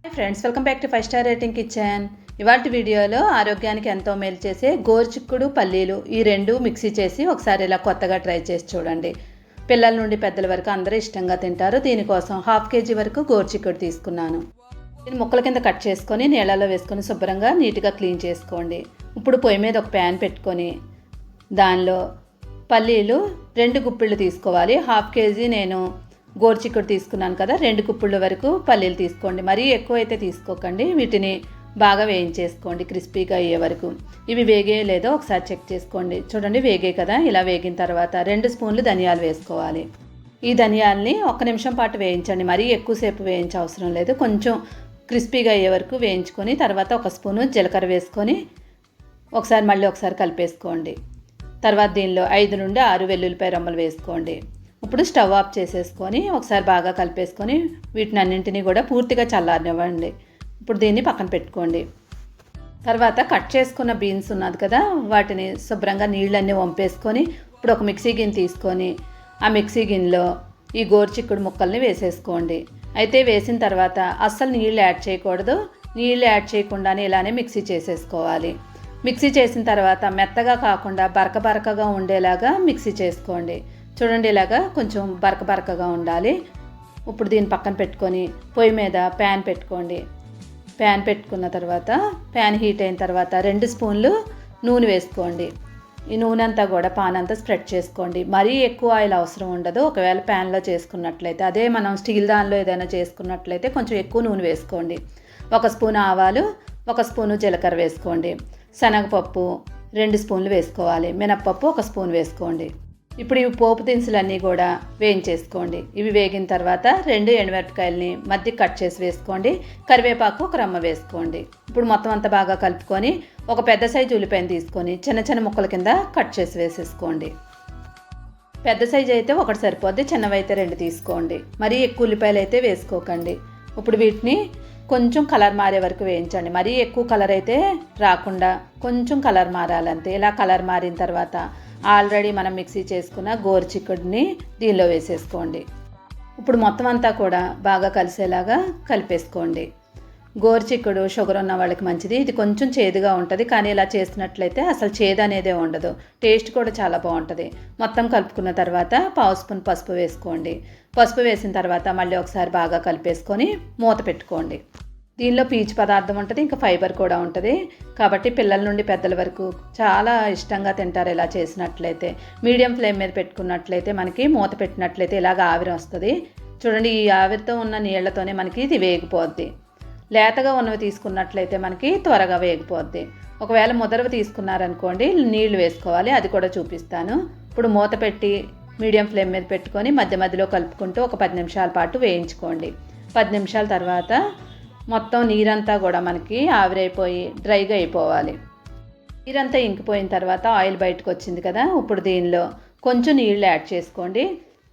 Hi friends, welcome back to 5 star rating kitchen. ఇవాళ వీడియోలో ఆరోగ్యానికి ఎంతో మేలు చేసే గోరుచిక్కుడు పల్లీలు ఈ రెండు మిక్సీ చేసి ఒకసారి ఇలా కొత్తగా ట్రై చేసి చూడండి. పిల్లల నుండి పెద్దల వరకు అందరూ ఇష్టంగా తింటారు. దీనికోసం 1/2 kg వరకు గోరుచిక్కుడు తీసుకున్నాను. దీన్ని ముక్కల కింద కట్ చేసుకొని నీళ్ళలో వేసుకొని శుభ్రంగా నీట్గా క్లీన్ చేసుకోండి. ఇప్పుడు పొయ్యి మీద ఒక ప్యాన్ పెట్టుకొని దానిలో పల్లీలు 2 గుప్పిళ్ళు తీసుకోవాలి. 1/2 kg నేను గోరుచిక్కుడు తీసుకున్నాను కదా, 2 గుప్పిళ్ళ వరకు పల్లీలు తీసుకోండి. మరీ ఎక్కువ అయితే తీసుకోకండి. వీటిని బాగా వేయించేసుకోండి క్రిస్పీగా అయ్యే వరకు. ఇవి వేగే లేదో ఒకసారి చెక్ చేసుకోండి. చూడండి వేగే కదా. ఇలా వేగిన తర్వాత 2 స్పూన్లు ధనియాలు వేసుకోవాలి. ఈ ధనియాల్ని 1 నిమిషం పాటు వేయించండి. మరీ ఎక్కువసేపు వేయించే అవసరం లేదు. కొంచెం క్రిస్పీగా అయ్యే వరకు వేయించుకొని తర్వాత 1 స్పూను జీలకర్ర వేసుకొని మళ్ళీ ఒకసారి కలిపేసుకోండి. తర్వాత దీనిలో 5 నుండి 6 వెల్లుల్లిపాయ రెమ్మలు వేసుకోండి. ఇప్పుడు స్టవ్ ఆఫ్ చేసేసుకొని ఒకసారి బాగా కలిపేసుకొని వీటిని అన్నింటినీ కూడా పూర్తిగా చల్లారనివ్వండి. ఇప్పుడు దీన్ని పక్కన పెట్టుకోండి. తర్వాత కట్ చేసుకున్న బీన్స్ ఉన్నది కదా, వాటిని శుభ్రంగా నీళ్ళన్నీ వంపేసుకొని ఇప్పుడు ఒక మిక్సీ గిన్నె తీసుకొని ఆ మిక్సీ గిన్నెలో ఈ గోరుచిక్కుడు ముక్కల్ని వేసేసుకోండి. అయితే వేసిన తర్వాత అస్సలు నీళ్ళు యాడ్ చేయకూడదు. నీళ్ళు యాడ్ చేయకుండానే ఇలానే మిక్సీ చేసేసుకోవాలి. మిక్సీ చేసిన తర్వాత మెత్తగా కాకుండా బరకగా ఉండేలాగా మిక్సీ చేసుకోండి. చూడండి, ఇలాగా కొంచెం బరకగా ఉండాలి. ఇప్పుడు దీన్ని పక్కన పెట్టుకొని పొయ్యి మీద ప్యాన్ పెట్టుకోండి. ప్యాన్ పెట్టుకున్న తర్వాత ప్యాన్ హీట్ అయిన తర్వాత 2 స్పూన్లు నూనె వేసుకోండి. ఈ నూనె అంతా కూడా పాన్ అంతా స్ప్రెడ్ చేసుకోండి. మరీ ఎక్కువ ఆయిల్ అవసరం ఉండదు. ఒకవేళ ప్యాన్లో చేసుకున్నట్లయితే, అదే మనం స్టీల్ దానిలో ఏదైనా చేసుకున్నట్లయితే కొంచెం ఎక్కువ నూనె వేసుకోండి. 1 స్పూన్ ఆవాలు, 1 స్పూను జీలకర్ర వేసుకోండి. శనగపప్పు 2 స్పూన్లు వేసుకోవాలి. మినప్పప్పు 1 స్పూన్ వేసుకోండి. ఇప్పుడు ఇవి పోపు దినుసులన్నీ కూడా వేయించేసుకోండి. ఇవి వేగిన తర్వాత 2 ఎండుమిరపకాయలని మధ్య కట్ చేసి వేసుకోండి. కరివేపాకు 1 రెమ్మ వేసుకోండి. ఇప్పుడు మొత్తం అంతా బాగా కలుపుకొని ఒక పెద్ద సైజు ఉల్లిపాయను తీసుకొని చిన్న ముక్కల కింద కట్ చేసి వేసేసుకోండి. పెద్ద సైజు అయితే 1 సరిపోద్ది, చిన్నవి అయితే 2 తీసుకోండి. మరీ ఎక్కువ ఉల్లిపాయలు అయితే వేసుకోకండి. ఇప్పుడు వీటిని కొంచెం కలర్ మారే వరకు వేయించండి. మరీ ఎక్కువ కలర్ అయితే రాకుండా కొంచెం కలర్ మారాలంతే. ఇలా కలర్ మారిన తర్వాత ఆల్రెడీ మనం మిక్సీ చేసుకున్న గోరుచిక్కుడిని దీనిలో వేసేసుకోండి. ఇప్పుడు మొత్తం అంతా కూడా బాగా కలిసేలాగా కలిపేసుకోండి. గోరుచిక్కుడు షుగర్ ఉన్న వాళ్ళకి మంచిది. ఇది కొంచెం చేదుగా ఉంటుంది, కానీ ఇలా చేసినట్లయితే అసలు చేదు అనేదే ఉండదు. టేస్ట్ కూడా చాలా బాగుంటుంది. మొత్తం కలుపుకున్న తర్వాత 1/2 స్పూన్ పసుపు వేసుకోండి. పసుపు వేసిన తర్వాత మళ్ళీ ఒకసారి బాగా కలిపేసుకొని మూత పెట్టుకోండి. దీనిలో పీచు పదార్థం ఉంటుంది, ఇంకా ఫైబర్ కూడా ఉంటుంది. కాబట్టి పిల్లల నుండి పెద్దల వరకు చాలా ఇష్టంగా తింటారు ఇలా చేసినట్లయితే. మీడియం ఫ్లేమ్ మీద పెట్టుకున్నట్లయితే మనకి మూత పెట్టినట్లయితే ఇలాగ ఆవిరి వస్తుంది. చూడండి, ఈ ఆవిరితో ఉన్న నీళ్లతోనే మనకి ఇది వేగిపోద్ది. లేతగా ఉన్నవి తీసుకున్నట్లయితే మనకి త్వరగా వేగిపోద్ది. ఒకవేళ ముదరవి తీసుకున్నారనుకోండి, నీళ్లు వేసుకోవాలి. అది కూడా చూపిస్తాను. ఇప్పుడు మూత పెట్టి మీడియం ఫ్లేమ్ మీద పెట్టుకొని మధ్యలో కలుపుకుంటూ ఒక 10 నిమిషాల పాటు వేయించుకోండి. 10 నిమిషాల తర్వాత మొత్తం నీరంతా కూడా మనకి ఆవిరైపోయి డ్రైగా అయిపోవాలి. నీరంతా ఇంకిపోయిన తర్వాత ఆయిల్ బయటకు వచ్చింది కదా, ఇప్పుడు దీనిలో కొంచెం నీళ్ళు యాడ్ చేసుకోండి.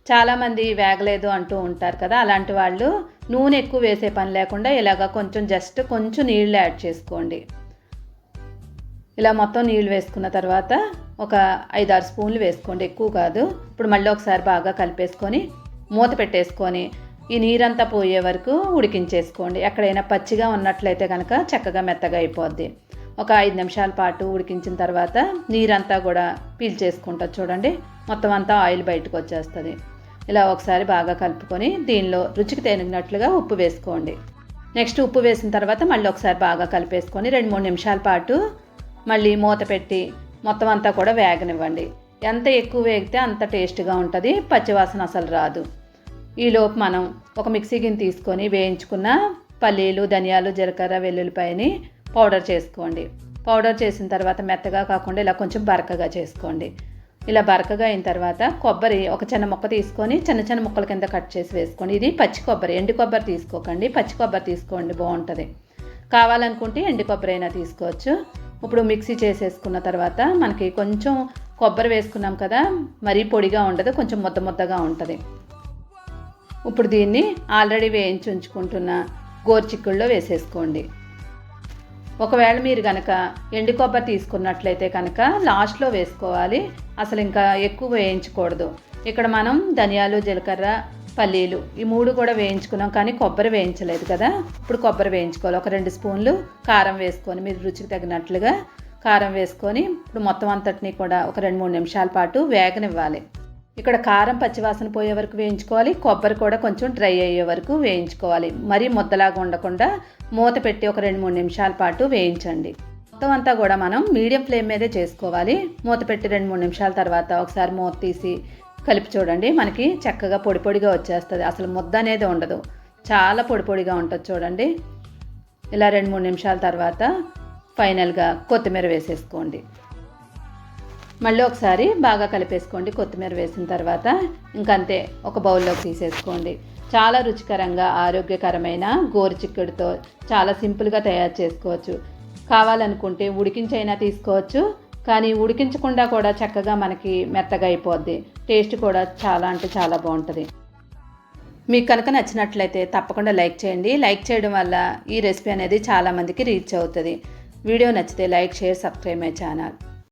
చాలామంది వేగలేదు అంటూ ఉంటారు కదా, అలాంటి వాళ్ళు నూనె ఎక్కువ వేసే పని లేకుండా ఇలాగ కొంచెం నీళ్ళు యాడ్ చేసుకోండి. ఇలా మొత్తం నీళ్ళు వేసుకున్న తర్వాత ఒక 5-6 స్పూన్లు వేసుకోండి, ఎక్కువ కాదు. ఇప్పుడు మళ్ళీ ఒకసారి బాగా కలిపేసుకొని మూత పెట్టేసుకొని ఈ నీరంతా పోయే వరకు ఉడికించేసుకోండి. ఎక్కడైనా పచ్చిగా ఉన్నట్లయితే కనుక చక్కగా మెత్తగా అయిపోద్ది. ఒక 5 నిమిషాల పాటు ఉడికించిన తర్వాత నీరంతా కూడా పీల్చేసుకుంటుంది. చూడండి, మొత్తం అంతా ఆయిల్ బయటకు వచ్చేస్తుంది. ఇలా ఒకసారి బాగా కలుపుకొని దీనిలో రుచికి తగినట్లుగా ఉప్పు వేసుకోండి. నెక్స్ట్ ఉప్పు వేసిన తర్వాత మళ్ళీ ఒకసారి బాగా కలిపేసుకొని 2-3 నిమిషాల పాటు మళ్ళీ మూత పెట్టి మొత్తం అంతా కూడా వేగనివ్వండి. ఎంత ఎక్కువ వేగితే అంత టేస్ట్గా ఉంటుంది, పచ్చివాసన అసలు రాదు. ఈలోపు మనం ఒక మిక్సీ గిన్నె తీసుకొని వేయించుకున్న పల్లీలు, ధనియాలు, జీలకర్ర, వెల్లుల్లిపాయని పౌడర్ చేసుకోండి. పౌడర్ చేసిన తర్వాత మెత్తగా కాకుండా ఇలా కొంచెం బరకగా చేసుకోండి. ఇలా బరకగా అయిన తర్వాత కొబ్బరి ఒక చిన్న ముక్క తీసుకొని చిన్న ముక్కల కింద కట్ చేసి వేసుకోండి. ఇది పచ్చి కొబ్బరి, ఎండు కొబ్బరి తీసుకోకండి. పచ్చి కొబ్బరి తీసుకోండి, బాగుంటుంది. కావాలనుకుంటే ఎండు కొబ్బరి అయినా తీసుకోవచ్చు. ఇప్పుడు మిక్సీ చేసేసుకున్న తర్వాత మనకి కొంచెం కొబ్బరి వేసుకున్నాం కదా, మరీ పొడిగా ఉండదు, కొంచెం ముద్దగా ఉంటుంది. ఇప్పుడు దీన్ని ఆల్రెడీ వేయించి ఉంచుకుంటున్న గోరుచిక్కుడులో వేసేసుకోండి. ఒకవేళ మీరు కనుక ఎండు కొబ్బరి తీసుకున్నట్లయితే కనుక లాస్ట్లో వేసుకోవాలి, అసలు ఇంకా ఎక్కువ వేయించకూడదు. ఇక్కడ మనం ధనియాలు, జీలకర్ర, పల్లీలు ఈ 3 కూడా వేయించుకున్నాం, కానీ కొబ్బరి వేయించలేదు కదా. ఇప్పుడు కొబ్బరి వేయించుకోవాలి. ఒక 2 స్పూన్లు కారం వేసుకొని మీరు రుచికి తగినట్లుగా కారం వేసుకొని ఇప్పుడు మొత్తం అంతటిని కూడా ఒక 2-3 నిమిషాల పాటు వేగనివ్వాలి. ఇక్కడ కారం పచ్చివాసన పోయే వరకు వేయించుకోవాలి, కొబ్బరి కూడా కొంచెం డ్రై అయ్యే వరకు వేయించుకోవాలి. మరీ ముద్దలాగా ఉండకుండా మూత పెట్టి ఒక 2-3 నిమిషాల పాటు వేయించండి. మొత్తం అంతా కూడా మనం మీడియం ఫ్లేమ్ మీదే చేసుకోవాలి. మూత పెట్టి 2-3 నిమిషాల తర్వాత ఒకసారి మూత తీసి కలిపి చూడండి. మనకి చక్కగా పొడి పొడిగా వచ్చేస్తుంది, అసలు ముద్ద అనేది ఉండదు, చాలా పొడి పొడిగా ఉంటుంది చూడండి. ఇలా 2-3 నిమిషాల తర్వాత ఫైనల్గా కొత్తిమీర వేసేసుకోండి. మళ్ళీ ఒకసారి బాగా కలిపేసుకోండి. కొత్తిమీర వేసిన తర్వాత ఇంకంతే ఒక బౌల్లోకి తీసేసుకోండి. చాలా రుచికరంగా ఆరోగ్యకరమైన గోరుచిక్కుడుతో చాలా సింపుల్గా తయారు చేసుకోవచ్చు. కావాలనుకుంటే ఉడికించైనా తీసుకోవచ్చు, కానీ ఉడికించకుండా కూడా చక్కగా మనకి మెత్తగా అయిపోద్ది. టేస్ట్ కూడా చాలా అంటే చాలా బాగుంటుంది. మీకు కనుక నచ్చినట్లయితే తప్పకుండా లైక్ చేయండి. లైక్ చేయడం వల్ల ఈ రెసిపీ అనేది చాలామందికి రీచ్ అవుతుంది. వీడియో నచ్చితే like, share, subscribe my channel.